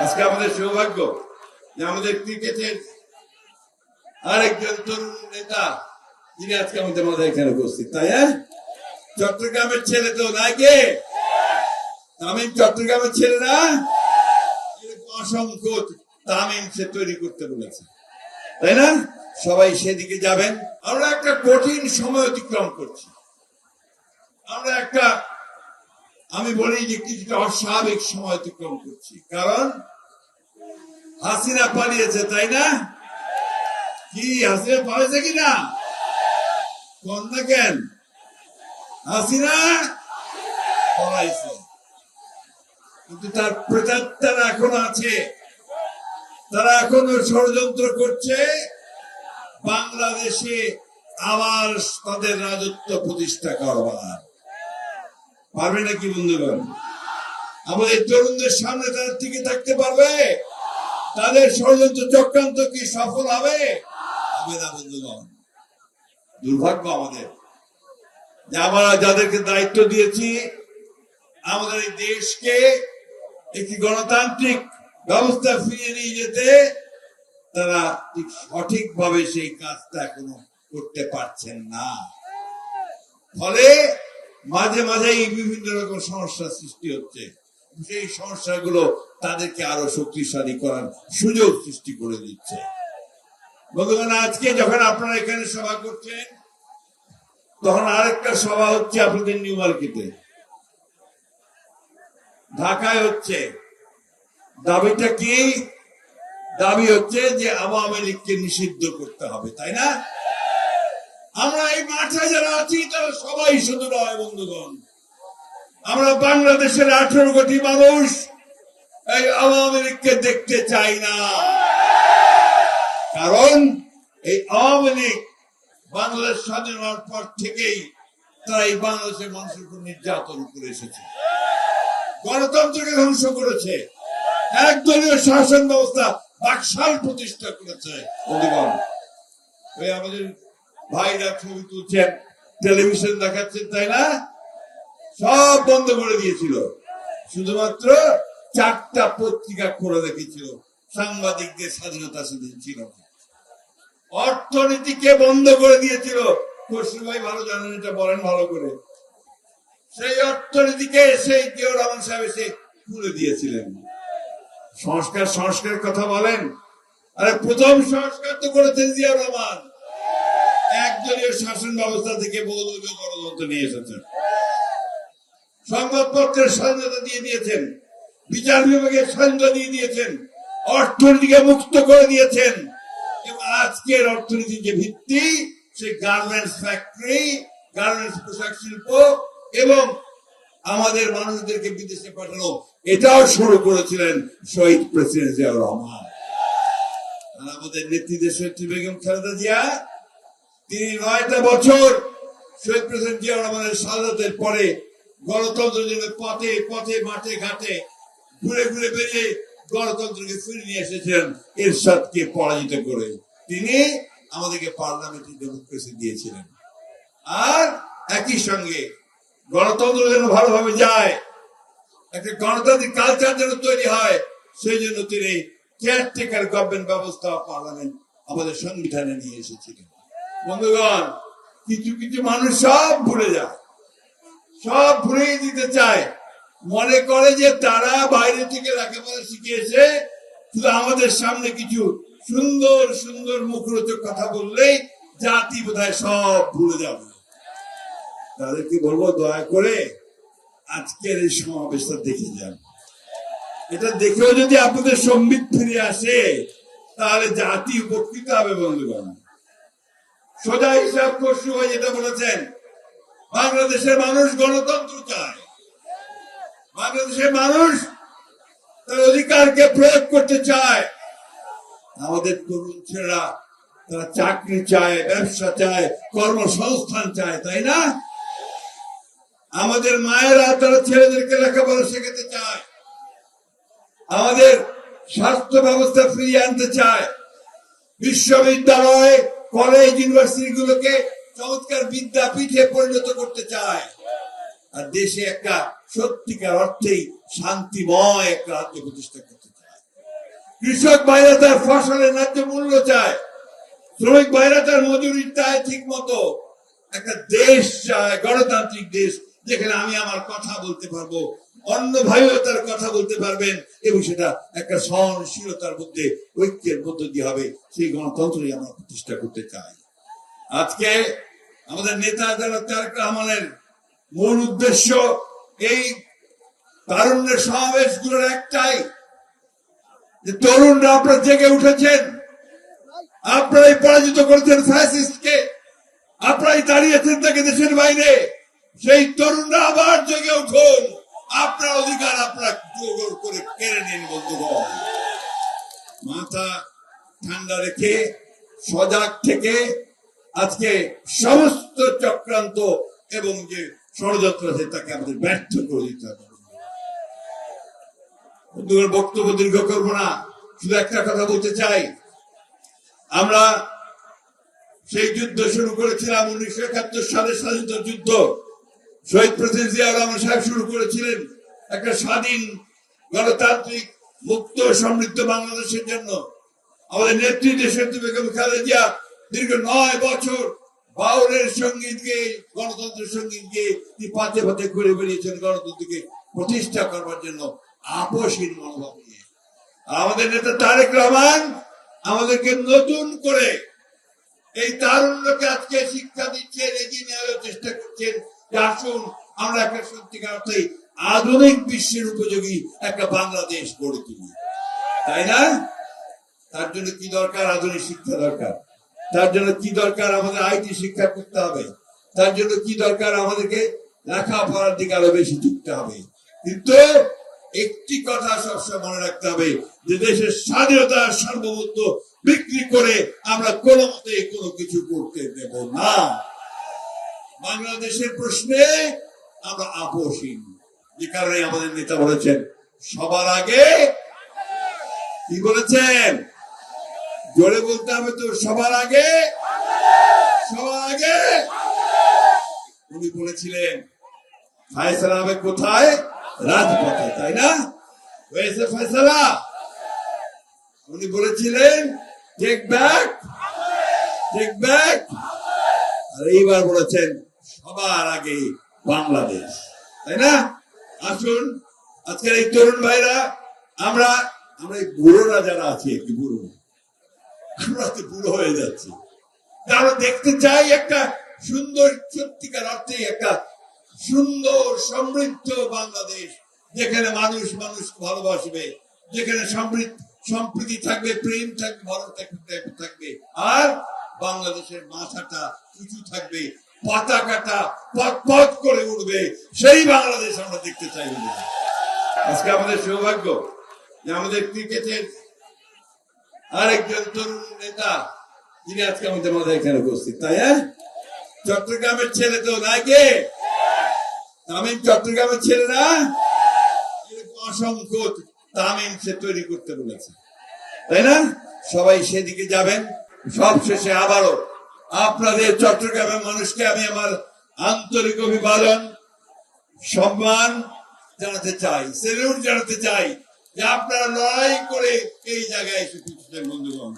আজকে আমাদের সৌভাগ্য যে আমাদের ক্রিকেটের আরেকজন তরুণ নেতা যিনি আজকে আমাদের মাথায় এখানে উপস্থিত, তাই হ্যাঁ? চট্টগ্রামের ছেলে তো নাকি তামিম? চট্টগ্রামের ছেলে না? অসংখ্য তামিম সে তৈরি করতে বলেছে, তাই না? সবাই সেদিকে যাবেন। আমরা একটা কঠিন সময় অতিক্রম করছি। আমরা একটা, আমি বলি যে কিছুটা অস্বাভাবিক সময় অতিক্রম করছি, কারণ হাসিনা পালিয়েছে, তাই না? কি হাসিনা পালিয়েছে কিনা কন্যা কেন? হাসিনা পালাইছে, কিন্তু তার প্রেতাত্মারা এখনো আছে। তারা এখনো ষড়যন্ত্র করছে বাংলাদেশে আবার তাদের রাজত্ব প্রতিষ্ঠা করবার। পারবে নাকি বন্ধুগণ? আমাদের তরুণদের সামনে তারা টিকে থাকতে পারবে? তাদের ষড়যন্ত্র চক্রান্ত কি সফল হবে? হবে না বন্ধুগণ। দুর্ভাগ্য আমাদের যে আমরা যাদেরকে দায়িত্ব দিয়েছি আমাদের এই দেশকে একটি গণতান্ত্রিক ব্যবস্থা ফিরিয়ে নিয়ে যেতে, তারা ঠিক সঠিকভাবে সেই কাজটা এখনো করতে পারছেন না। ফলে মাঝে মাঝেই বিভিন্ন রকম সমস্যার সৃষ্টি হচ্ছে। সেই সমস্যাগুলো তাদেরকে আরো শক্তিশালী করার সুযোগ সৃষ্টি করে দিচ্ছে। বন্ধুগণ, আজকে যখন আপনারা এখানে সভা করছেন, তখন আরেকটা সভা হচ্ছে আপনাদের নিউ মার্কেটে, ঢাকায় হচ্ছে। দাবিটা কি? দাবি হচ্ছে যে আওয়ামী লীগকে নিষিদ্ধ করতে হবে, তাই না? আমরা এই মাঠে যারা আছি তারা সবাই শুধু নয় বন্ধুগণ, আমরা বাংলাদেশের 18 কোটি মানুষ এই আওয়ামী লীগকে দেখতে চাই না। কারণ এই আওয়ামী লীগ বাংলাদেশ স্বাধীন হওয়ার পর থেকেই তারা এই বাংলাদেশের মানুষের উপর নির্যাতন করে এসেছে, গণতন্ত্রকে ধ্বংস করেছে, একদলীয় শাসন ব্যবস্থা বাকশাল প্রতিষ্ঠা করেছে। বন্ধুগণ, ওই আমাদের ভাইরা ছবি তুলছেন, টেলিভিশন দেখাচ্ছেন, তাই না? সব বন্ধ করে দিয়েছিল, শুধুমাত্র 4টা পত্রিকা করে রেখেছিল। সাংবাদিকদের স্বাধীনতা সেদিন ছিল না। অর্থনীতিকে বন্ধ করে দিয়েছিল। খসরু ভাই ভালো জানেন, এটা বলেন ভালো করে। সেই অর্থনীতিকে সেই জিয়াউর রহমান সাহেব এসে খুলে দিয়েছিলেন। সংস্কার কথা বলেন, আরে প্রথম সংস্কার তো করেছেন জিয়াউর রহমান। একদলীয় শাসন ব্যবস্থা থেকে বহুদলীয় গণতন্ত্র নিয়ে এসেছেন। সংবাদপত্রের স্বাধীনতা দিয়ে দিয়েছেন, বিচার বিভাগের স্বাধীনতা দিয়ে দিয়েছেন, অর্থনীতিকে মুক্ত করে দিয়েছেন। এবং আজকের অর্থনীতির যে ভিত্তি, সে গার্মেন্টস ফ্যাক্টরি, গার্মেন্টস পোশাক শিল্প এবং আমাদের মানুষদেরকে বিদেশে পাঠানো, এটাও শুরু করেছিলেন শহীদ প্রেসিডেন্ট জিয়াউর রহমান। আর আমাদের নেত্রী দেশনেত্রী বেগম খালেদা জিয়া, তিনি 9টা বছর শহীদ প্রেসিডেন্ট জিয়াউর রহমানের শাহাদাতের পরে গণতন্ত্রের জন্য পথে পথে মাঠে ঘাটে ঘুরে ঘুরে বেরিয়ে গণতন্ত্রকে ফিরে নিয়ে এসেছিলেন এরশাদকে পরাজিত করে। তিনি আমাদেরকে পার্লামেন্টারি ডেমোক্রেসি দিয়েছিলেন। আর একই সঙ্গে গণতন্ত্র যেন ভালোভাবে যায়, একটা গণতান্ত্রিক কালচার যেন তৈরি হয়, সেই জন্য তিনি কেয়ারটেকার গভর্নমেন্ট ব্যবস্থা পার্লামেন্ট আমাদের সংবিধানে নিয়ে এসেছিলেন। বন্ধুগণ, কিছু কিছু মানুষ সব ভুলে যায়, সব ভুলে দিতে চায়, মনে করে যে তারা বাইরে থেকে লেখাপড়া শিখিয়েছে, শুধু আমাদের সামনে কিছু সুন্দর সুন্দর মুখরোচক কথা বললেই জাতি বোধহয় সব ভুলে যাবে। তাদেরকে বলবো, দয়া করে আজকের এই সমাবেশটা দেখে যান। এটা দেখেও যদি আপনাদের সম্বিত ফিরে আসে, তাহলে জাতি উপকৃত হবে। বন্ধুগণ, সোজা হিসাব খসরু ভাই যেটা বলেছেন, বাংলাদেশের মানুষ গণতন্ত্র চায়, বাংলাদেশের মানুষ তার অধিকারকে প্রয়োগ করতে চায়। আমাদের তরুণ ছেলেরা তারা চাকরি চায়, ব্যবসা চায়, কর্মসংস্থান চায়, তাই না? আমাদের মায়েরা তারা ছেলেদেরকে লেখাপড়া শেখাতে চায়, আমাদের স্বাস্থ্য ব্যবস্থা ফিরিয়ে আনতে চায়, বিশ্ববিদ্যালয় কলেজ ইউনিভার্সিটি গুলোকে চমৎকার বিদ্যাপীঠে পরিণত করতে চায়, আর দেশে একটা সত্যিকার অর্থেই শান্তিময় একটা রাজ্য প্রতিষ্ঠা করতে চায়। কৃষক ভাইরা তার ফসলের ন্যায্য মূল্য চায়, শ্রমিক ভাইরা তার মজুরি চায় ঠিক মতো। একটা দেশ চায়, গণতান্ত্রিক দেশ, যেখানে আমি আমার কথা বলতে পারবো, অন্য ভাইও তার কথা বলতে পারবেন, এবং সেটা একটা সহনশীলতার মধ্যে, ঐক্যের মধ্য দিয়ে হবে। সেই গণতন্ত্রই আমরা প্রতিষ্ঠা করতে চাই। আজকে আমাদের নেতা যারা তারেক রহমানের মূল উদ্দেশ্য এই তারুণ্যের সমাবেশগুলোর একটাই, যে তরুণরা আপনারা জেগে উঠেছেন, আপনারাই পরাজিত করেছেন ফ্যাসিস্টকে, আপনারাই দাঁড়িয়েছেন তাকে দেশের বাইরে। সেই তরুণরা আবার জেগে উঠুন, আপনার অধিকার আপনারা জোর করে কেড়ে নিন। বন্ধুগণ, মাথা ঠান্ডা রেখে সজাগ থেকে আজকে সমস্ত চক্রান্ত এবং যে ষড়যন্ত্র আছে তাকে আমাদের ব্যর্থ করে দিতে হবে। বন্ধুগণ, বক্তব্য দীর্ঘ করবো না, শুধু একটা কথা বলতে চাই। আমরা সেই যুদ্ধ শুরু করেছিলাম 1971 সালের স্বাধীনতা যুদ্ধ। শহীদ প্রেসিডেন্ট জিয়াউর রহমান সাহেব শুরু করেছিলেন একটা স্বাধীন, গণতান্ত্রিক, মুক্ত, সমৃদ্ধ বাংলাদেশের জন্য। আমাদের নেত্রী দেশনেত্রী বেগম খালেদা জিয়া দীর্ঘ 9 বছর বাউলের সঙ্গীত গেয়ে, গণতন্ত্রের সঙ্গীত গেয়ে তিনি পাতে পাতে ঘুরে বেরিয়েছেন গণতন্ত্রকে প্রতিষ্ঠা করবার জন্য আপোষহীন মনোভাব নিয়ে। আমাদের নেতা তারেক রহমান আমাদেরকে নতুন করে এই তারুণ্যকে আজকে শিক্ষা দিচ্ছেন, এগিয়ে নেওয়ার চেষ্টা করছেন যে আসুন আমরা একটা সত্যিকার অর্থে আধুনিক বিশ্বের উপযোগী একটা বাংলাদেশ গড়ে তুলি, তাই না? তার জন্য কি দরকার? আধুনিক শিক্ষা দরকার। তার জন্য কি দরকার? আমাদের আইটি শিক্ষা করতে হবে। তার জন্য কি দরকার? আমাদেরকে লেখাপড়ার দিকে আরো বেশি ঝুঁকতে হবে। কিন্তু একটি কথা সবসময় মনে রাখতে হবে, যে দেশের স্বাধীনতার সার্বভৌমত্ব বিক্রি করে আমরা কোনো মতে কোনো কিছু করতে দেব না। বাংলাদেশের প্রশ্নে আমরা আপোষহীন, যে কারণে আমাদের নেতা বলেছেন সবার আগে, কি বলেছেন? জোরে বলতে হবে তো, সবার আগে, সবার আগে। উনি বলেছিলেন ফয়সালা হবে কোথায়? রাজপথে, তাই না? হয়েছে ফয়সালা? উনি বলেছিলেন টেক ব্যাক, টেক ব্যাক। আর এইবার বলেছেন সবার আগে বাংলাদেশ, তাই না? আসুন আজকের এই তরুণ ভাইরা, আমরা এই বুড়োরা যারা আছি, একটু বুড়ো, আমরা তো বুড়ো হয়ে যাচ্ছি, আমরা দেখতে চাই একটা সুন্দর, সত্যিকার অর্থে একটা সুন্দর সমৃদ্ধ বাংলাদেশ, যেখানে মানুষ মানুষ ভালোবাসবে, যেখানে সম্প্রীতি থাকবে, প্রেম থাকবে, ভালো থাকবে, আর বাংলাদেশের মাথাটা উঁচু থাকবে, পতাকাটা পথ পথ করে উঠবে। সেই বাংলাদেশ আমরা দেখতে চাই। আজকে আমাদের সৌভাগ্য যে আমাদের ক্রিকেটের আরেকজন তরুণ নেতা, যিনি আজকে আমাদের মাথায় এখানে উপস্থিত, তাই না? চট্টগ্রামের ছেলে তো নাকি? তামিম চট্টগ্রামের ছেলে না? অসংখ্য তামিম সে তৈরি করতে বলেছে, তাই না? সবাই সেদিকে যাবেন। সবশেষে আবারও আপনাদের চট্টগ্রামের মানুষকে আমি আমার আন্তরিক অভিবাদন, সম্মান জানাতে চাই, স্যালুট জানাতে চাই, যে আপনারা লড়াই করে এই জায়গায় এসে পৌঁছেছেন। বন্ধুগণ,